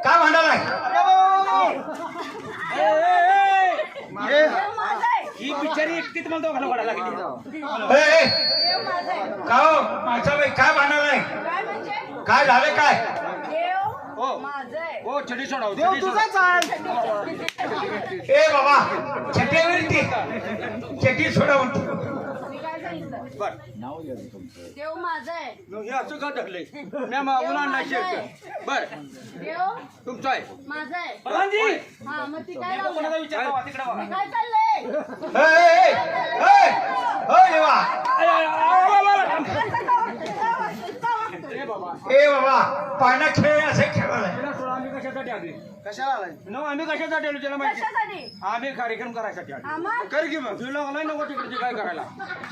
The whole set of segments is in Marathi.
काय भांडालाय ही बिचारी एकटीच मला तो घालून वाढायला लागली. का हो माणसाबाई काय भांडालाय काय झालं काय हो छडी सोडाव देव तुझाच आहे. ए बाबा छटेवरती छटी सोडा म्हणतो बर देव माझा आहे. हे असं का ढकले मी मागून आणला शेट. बर देव तुमचं आहे माझा आहे. प्रधानजी हा मग ती काय कोणाला लावलं? विचार तिकडे बघा. काय चाललंय? देवा ए बाबा ए बाबा पाण्यात खेळ असे खेळायला त्याला सोडा, आम्ही कशासाठी आले कशाला आलाय? न आम्ही कशासाठी आलो त्याला माहिती कशासाठी? आम्ही कार्यक्रम करायसाठी आलो. हा मग कर की मग तुला लागलाय नको तिकडचे काय करायला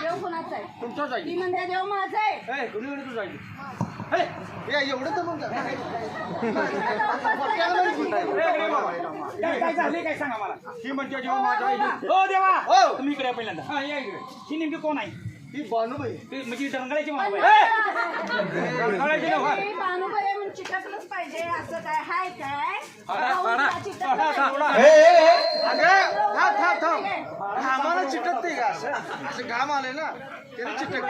देव कुणाचा आहे? तुमचाच आहे. ती म्हणते देव माझा आहे. ए कुणीकडे तू जायची एवढं तर म्हणतात. काय झाले काय सांगा मला. ही म्हणते जेव्हा माझा आहे. हो देवा हो. तुम्ही इकडे या पहिल्यांदा हा या इकडे. ही नेमकी कोण आहे? ही बानूबाई. ती म्हणजे डंगळाची माणूस ती भानुबाई म्हणून चिटकलंच पाहिजे असं काय हाय काय? चिटकलं आम्हाला चिटकते का असं असं घाम आले ना त्याला चिटक.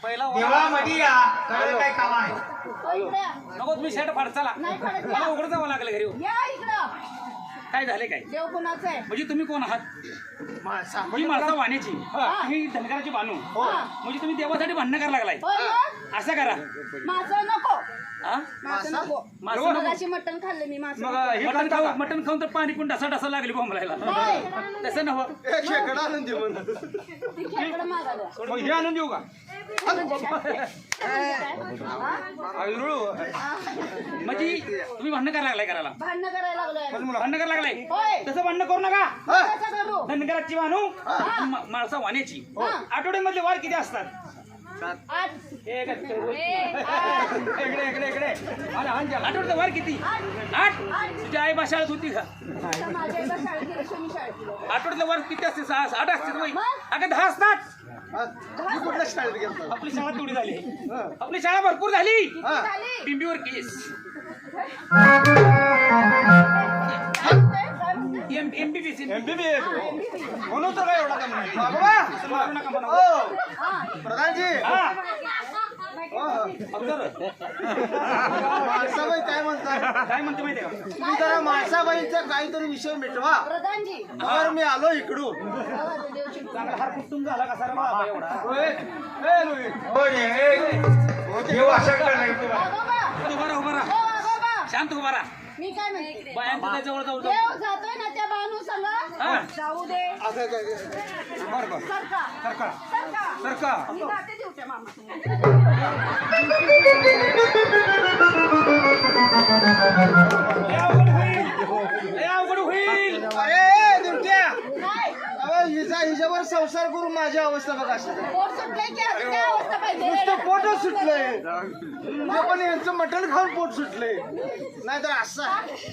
पहिला देवा मध्ये या करायला काय काम आहे नको तुम्ही शर्ट फाड चला नाही फाडत, मला या. उघड जावं लागलं घरी. या इकडं. काय झाले काय देव कुणाचा आहे? म्हणजे तुम्ही कोण आहात? माणसा ही माणसं वाण्याची हा. ही धनगराची बानू हा. म्हणजे तुम्ही देवासाठी भांडणं करायला लागलाय. होय मग? असं करा मासं नको. हा मासं नको. मासं नको. मगाशी मटण खाल्लं मी मासं मग नको. हे मटण खाऊन तर पाणी पण ढसा ढसा लागली बोंबलायला नाही. तसं नव्ह. खेकडा आणून दे म्हणून. ती खेकडं मागायला. मग हे आणून देऊ का म्हणजे काय? हा? म्हणजे तुम्ही भांडणं करायला लागलाय करायला भांडणं करायला लागलोय. भांडणं करायला लागलाय होय. तसं भांडणं करू नका. कसं करू? धनगराची बानू माणसा वाण्याची हा. आठवड्यामधले वार किती असतात? आठ. एक ए, आठ. इकडे इकडे इकडे आठवड्याचा वार किती? 8. तुझी आई बा शाळेत होती का? आता माझ्या एका शाळेत गेली, शनी शाळेत गेली. आठवड्यातले वार किती असते? 6 8 असते वय. मग? अगं 10 असतात. मी कुठल्या शाळेत गेलो? आपली शाळा तेवढी झाली. आपली शाळा भरपूर झाली. किती झाली? पिंबीवर केस काय म्हणते? MBBS MBBS. म्हणून तर काय एवढा कमी नाही. बाबा. मारू नका म्हणा. हो हा. प्रधानजी. हा. माणसाबाई काय म्हणतात? काय म्हणते माहितीये का? तुम्ही जरा माणसाबाईंचा काहीतरी विषय मिटवा. प्रधानजी. तर मी आलो इकडून. चांगला हार कुटुंब झाला कसा रे बाबा एवढा. देव असं करायला वाघोबा. उभा राहा उभा हो, राहा वाघोबा. शांत उभा राहा. मी काय म्हणते? बायांच्या जवळ जाऊ देव जातोय ना त्या बानू संग. हा. जाऊ दे. असं काय बर बर सरका. सरका सरका. सरका मी जाते देवच्या मामा संग. लय अवघड होईल. अरे दुर्ट्या. काय? हिच्यावर संसार करून माझी अवस्था बघा अशी. पोट सुटलंय की असं काय अवस्था पाहिजे? नुसतं पोटच सुटलंय. हे पण यांचं मटण खाऊन पोट सुटलंय. नाहीतर असं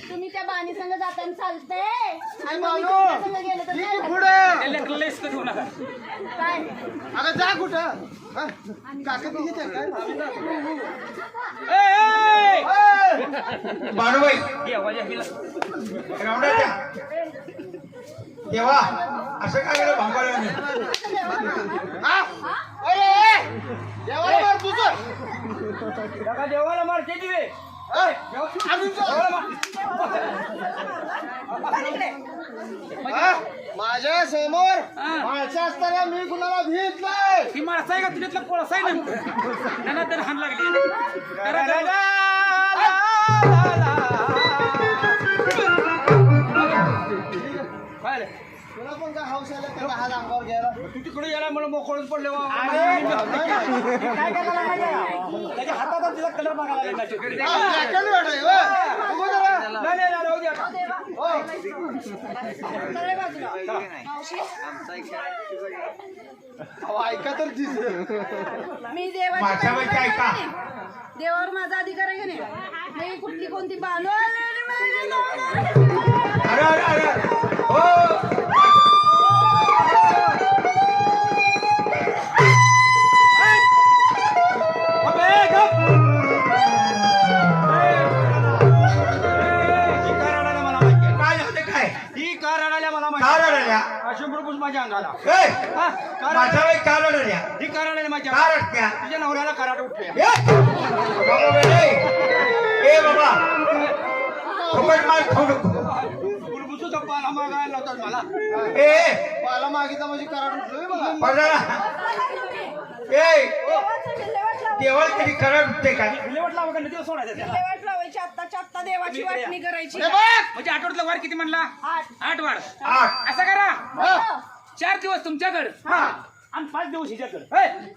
तुम्ही त्या बाणी संग जाताना चालते आणि मग मी बानू. तुमच्या संग गेलं तर ठीक काय? पुढे. त्या लेकराला लेस कधी होऊ नका. काय? अगं जा कुठं? हा? काका किती त्या काय? ए, ए! बाणूबाई ये, वाजा हिला. राऊंडा द्या देवा असं काय केलं भांबाळ्या हा? अरे देवाला मार तुझं. नका देवाला मार केली रे. अजून माझ्या समोर माणसं असताना मी कुणाला भीत नाही. ही माणसं आहे का तुझ्यातला कोळसा आहे ना त्यांना तर हाण लागली. काय रे? तुला पण काय हौस आला त्याला हात अंगावर घ्यायला. तू तिकडे गेला मला मोकळच पडले बा. अरे, काय करायला लागला? त्याच्या हातात तिला कलर बघायला लागला. लाकडं वाटाय, हो. बघू जरा. नाही, नाही, राहू दे आता. हो. सगळे बाजूला. मावशी, अहो, ऐका तर दिसलं. मी देवाची माशाबाई बाई ऐका. नाही. देवावर माझा अधिकार आहे की नाही? मी कुठली कोणती बानू आली आणि माझ्या नावाला- अरे अरे अरे हो ए, हा, माझा बाई का रडल्या ही कराड आहे माझ्या का रडत्या तुझ्या नवऱ्याला कराड उठले ए, बाबा बाई, ए बाबा फुकट मार खाऊ नको बुलबुसूचा पाला मागायला लावतात मला ए पाला मागितला म्हणजे कराड उठलोय बघा पडला ए देवाचं विल्हेवाट लावायची. देवळ तरी करत होते काय विल्हेवाट लावा का नाही सोडायचं त्याला विल्हेवाट लावायची आत्ताच्या आत्ता देवाची वाटणी करायची हे बघ म्हणजे आठवड्यातला वार किती म्हणला 8 वार आठ असं करा हो. 4 दिवस तुमच्याकडं आणि 5 दिवस हिच्याकडं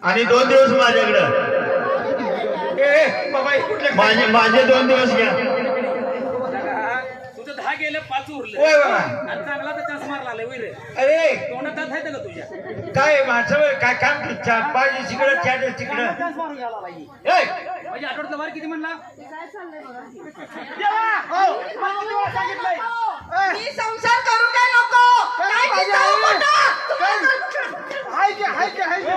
आणि 2 दिवस माझ्याकडं ए बाबा कुठले माझे 2 दिवस घ्या तुझं 10 गेलं 5 उरलं ओय बाबा आणि चांगला तर चान्स मारला लय वैर अरे तोंडात दात आहे का तुझ्या काय माझं काय काम चार पाच तिकडं चार तिकडं चान्स मारून घ्यायला लागली ए म्हणजे आठवड्यातला वार किती म्हणला काय चाललंय बघा देवा! मला सांगितलंय मी संसार करू काय नको काय पाहिजे? किस्सा खोटा? हाय की हाय की हाय की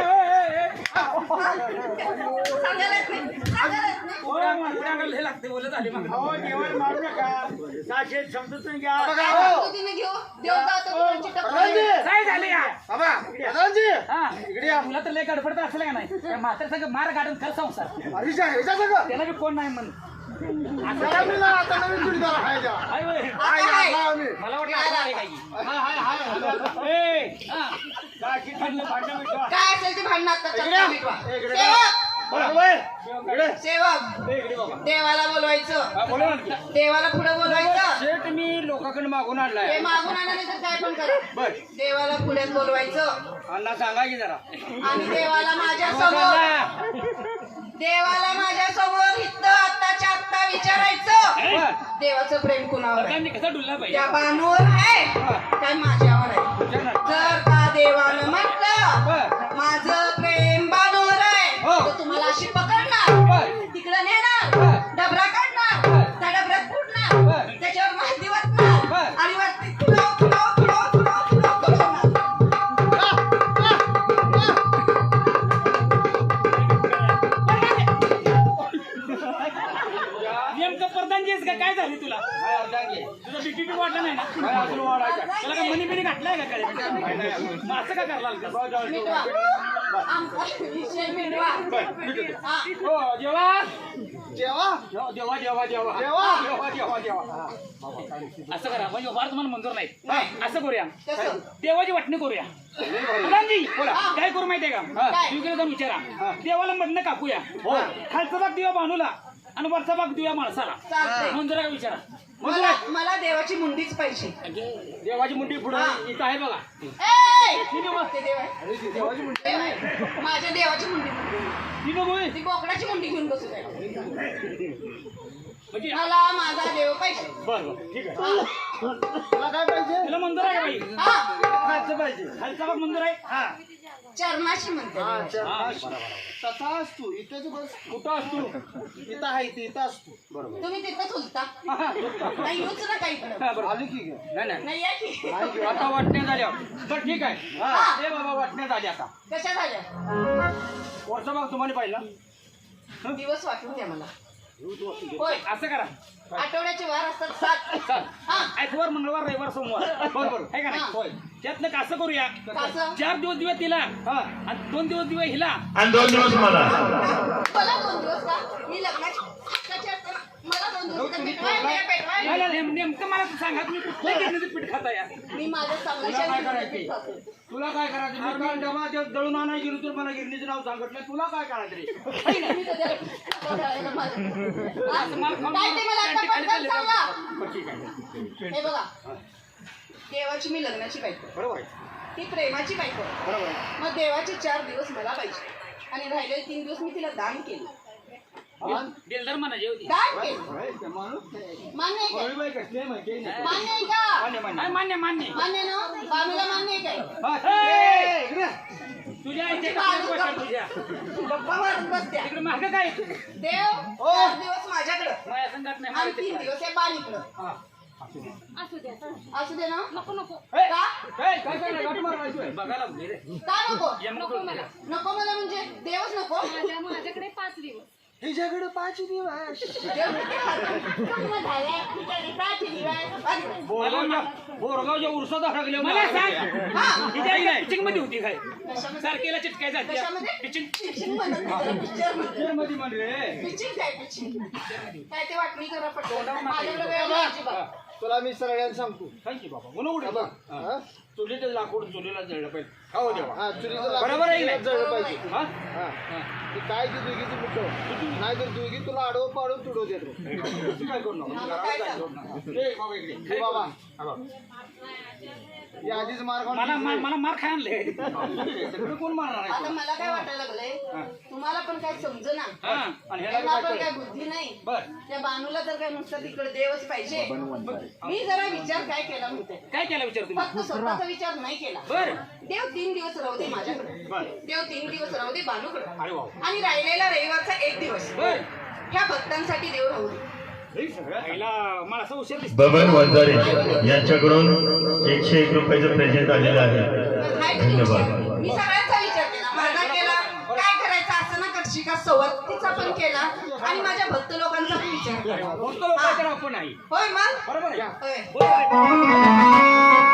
सांगायला येत नाही. सांगायला येत नाही. हे लागते बोलत आले मग मारू नका साशे समजून घ्या बघा समजुतीने घेऊ देव जातो तुमची टक्कर. काय झाले या बाबा दादाजी हा इकडे या तुला तर लय गडबडत असलं का नाही त्या म्हातार सगळं मार गाडून कर संसार हरीशा ह्याच्या सगळं त्याला बी कोण नाही म्हण आता नवीन जुडीदार आहे त्या हाय वय. हाय हाय आम्ही मला वाटलं असं आहे काही हाय हाय हाय ए, हा. काय असेल ते भांडण आता मिटवा. इकडे सेवक सेवक देवाला बोलवायचं हा, बोला ना. देवाला पुढे बोलवायचं शेट मी लोकांकडे मागून ते आणलाय मागून आणा नाही तर काय पण करा बर देवाला पुढे बोलवायचं अण्णा सांगा की जरा आणि देवाला माझ्या समोर देवाला माझ्या समोर इथं आत्ताच्या आत्ता विचारायचं देवाचं प्रेम कुणावर आहे कसं डुलला पाहिजे त्या बाणूवर आहे काय माझ्यावर आहे जर का देवानं म्हटलं माझं प्रेम बाणूवर आहे तर तुम्हाला अशी पकडणार तिकडं नेणार डबरा काढणार त्या डबऱ्यात फुटणार त्याच्यावर माहिती वाटणार आणि वरती तुलाव तुलाव तुलाव तुलाव तुलाव तुलावणार. नेमकं प्रधानजीच का काय झाली तुला तुझं बीपी वाटलं नाही ना तुला काय मनी बिनी घातलाय का काय मग असं का करला मिटवा. आमचा विषय मिटवा. हा. हो जेव्हा जेवा जेव्हा जेव्हा जेव्हा जेव्हा. जेव्हा जेव्हा जेव्हा असं करा म्हणजे वार तुम्हाला मंजूर नाही असं करूया कसं? देवाची वाटणी करूया प्रधानजी बोला काय करू माहितीये का काय? शिवगिरी जाऊन विचारा देवाला मधनं कापूया खालचा भाग देवा बांधूला आणि वरचा भाग देऊया माणसाला चालतंय. मंजूर आहे का विचारा मला मला देवाची मुंडीच पाहिजे. देवाची मुंडी पुढं इथं आहे बघा ए! ती देवा ते देव आहे. देव आहे. माझ्या देवाची मुंडी ती नको ती बोकडाची मुंडी घेऊन बसू काय म्हणजे मला माझा देव पाहिजे. बरं बरं ठीक आहे हा. तुला काय पाहिजे तुला मंजूर आहे का बाई हा. खायचं पाहिजे खालचा भाग मंजूर आहे हा चरणाशी म्हणते हा तसा असतो इथेच बस कुठं असतो इथं आहे ते इथं असतो बरोबर तुम्ही तिथं झुलता नाही येऊच ना काही इकडं. आली की ग नाही नाही नाही या की आता वाटण्या झाल्या बरं ठीक आहे हा. ते बाबा वाटण्या झाल्या आता कशा झाल्या वरचा भाग तुम्हाला पाहिला दिवस वाटून द्या मला होय असं करा आठवड्याचे वार असतात 7 चल हा आयतवार मंगळवार रविवार सोमवार बरोबर आहे का नाही हा. होय त्यातलं कसं करूया कसं? 4 दिवस दिवे तिला आणि 2 दिवस दिवे हिला आणि 2 दिवस मला मला 2 दिवस का मी लग्नाची आत्ताच्या आत्ता मला 2 दिवस इथं पेटवाय नाही पेटवाय नाही, नाही, नेमकं मला सांगा तुम्ही कुठल्या गिरणीचं पीठ खाता या मी माझ्या चांगल्या काय करायचं तुला काय करायचं मी काल डबा ते दळून आणाय गेलो तर मला गिरणीचं नाव सांगितलं तुला काय करायचं रे मी तर त्या- असं मला खाऊन- काय ते मला आता पटकन सांगा. बरं, ठीक आहे हे बघा देवाची मी लग्नाची बायको बरोबर आहे ती प्रेमाची बायको बरोबर आहे मग देवाचे 4 दिवस मला पाहिजे आणि राहिलेले 3 दिवस मी तिला दान केले दिलदार म्हणायची होती दान केले मान्य आहे काय? मान्य आहे का मान्य मान्य मान्य मान्य ना बानूला मान्य आहे काय हे! तुझ्या इथे तुझ्या गप्पा मारत बसत्या तिकडे मागं काय देव 4 दिवस माझ्याकडं माझ्या संघात नाही आणि मारायचं 3 दिवस या बाणीकडं हा. असू दे ना नको नको हे! का काय काय काय गाठ मारवायची बघायला लागली रे का नको यम नको नको मला म्हणजे देवच नको माझ्याकडे 5 दिवस हिच्याकडे पाचशे दिवस बोरगावच्या उरसात अडकले मला सांग पिचिंग मध्ये होती काय सारखेला चिटकाय जाते कशामध्ये? पिचिंग पिचिंग म्हणत नाही त्याला, पिक्चर म्हणतात. मध्ये म्हणजे पिचिंग काय पिचिंग काय ते वाटणी करा पटकन माझ्याकडे वेळ नाही अजिबात. तुला मी सगळ्यांना सांगतो थँक्यू बाबा म्हणून उडी हा? चुलीचं लाकूड चुलीला जळलं पाहिजे खाऊ देवा हा चुलीचं लाकूड बरोबर आहे की नाही? जळलं पाहिजे हा हा ती काय ती दोघीची मुठं नाही तर दोघी तुला आडवं पाडून तुडव देतो तू काय करू नका मला काय घराला सांग? जाऊ नका. ए, बाबा इकडे. हे बाबा हा, बाबा. ही आधीच मार खाऊन मला मार खाय आणले तिकडे कोण मारणार आहे आता तुला? मला काय वाटायला लागलंय तुम्हाला पण काय समजना हा आणि ह्याला त्यांना काय पण काय कळलं? बुद्धी नाही बर त्या बानूला तर काय नुसतं तिकडे देवच पाहिजे मी जरा विचार काय केला म्हणते काय केला विचार तुम्ही फक्त स्वतःचा विचार नाही केला बर देव 3 दिवस राहू दे माझ्याकडे बर देव 3 दिवस राहू दे बानूकडे अरे वा आणि राहिलेला रविवारचा 1 दिवस बर ह्या भक्तांसाठी देव राहू दे पहिला मला असं उशीर दिसतो बबन वंजारे यांच्याकडून 101 रुपयाचं प्रेझेंट आलेलं आहे पण काय धन्यवाद. करू? मी सगळ्यांचा विचार केला माझा केला काय करायचं असं ना करशी का सवतीचा पण केला आणि माझ्या भक्त लोकांचा पण विचार केला भक्त लोकांचं आपण नाही होय मग बरोबर आहे होय बरोबर आहे.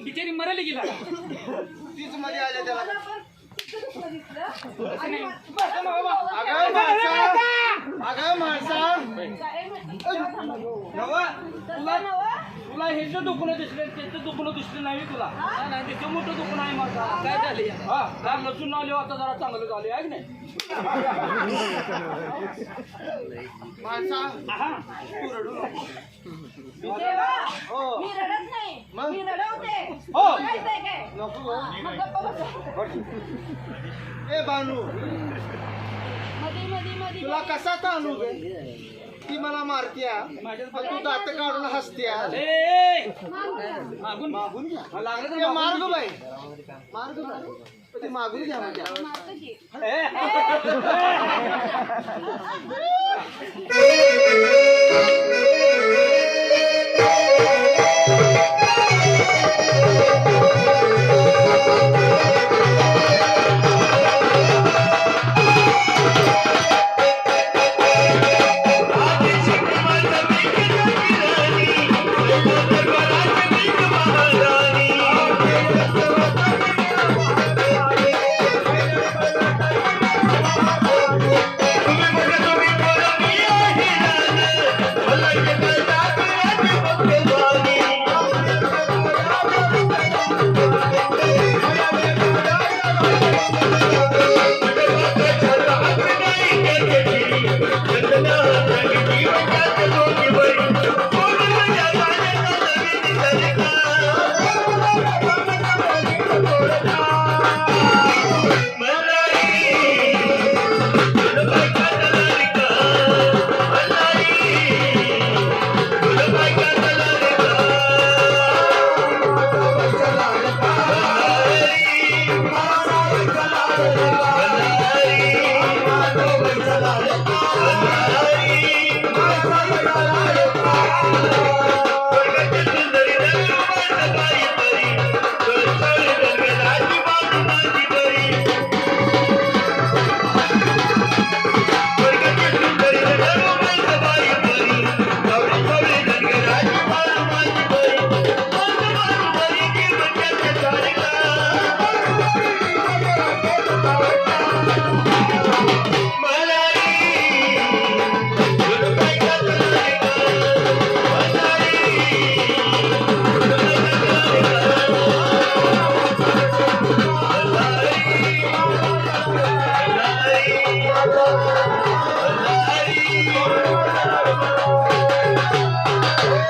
बिचारी मरायला गेला तीच मध्ये आल्या त्याला असं नाही. बस ना बाबा. अगं माणसा अगं माणसा नवा, तुला ह्याचं दुखणं दिसलं त्याचं दुखणं दिसलं नाही तुला नाही त्याचं मोठं दुखणं आहे माझा काय झाले हा काय नसून आले आता जरा चांगलं झाले आहे की नाही माणसा हा तू रडू नको. देवा, हो मी रडत नाही मग? मी रडवते हो. रडायचंय काय नको गं. मग गप्प बसा. ए बानू मधी मधी मधी तुला कसा ताणू ग ती मला मारत्या पण तू दात काढून हसत्या ए मागून मागून घ्या हा, लागलं ते तर मार्ग बाई मार्ग बाई पण ते मागून घ्या म्हणजे मारतो की. ए.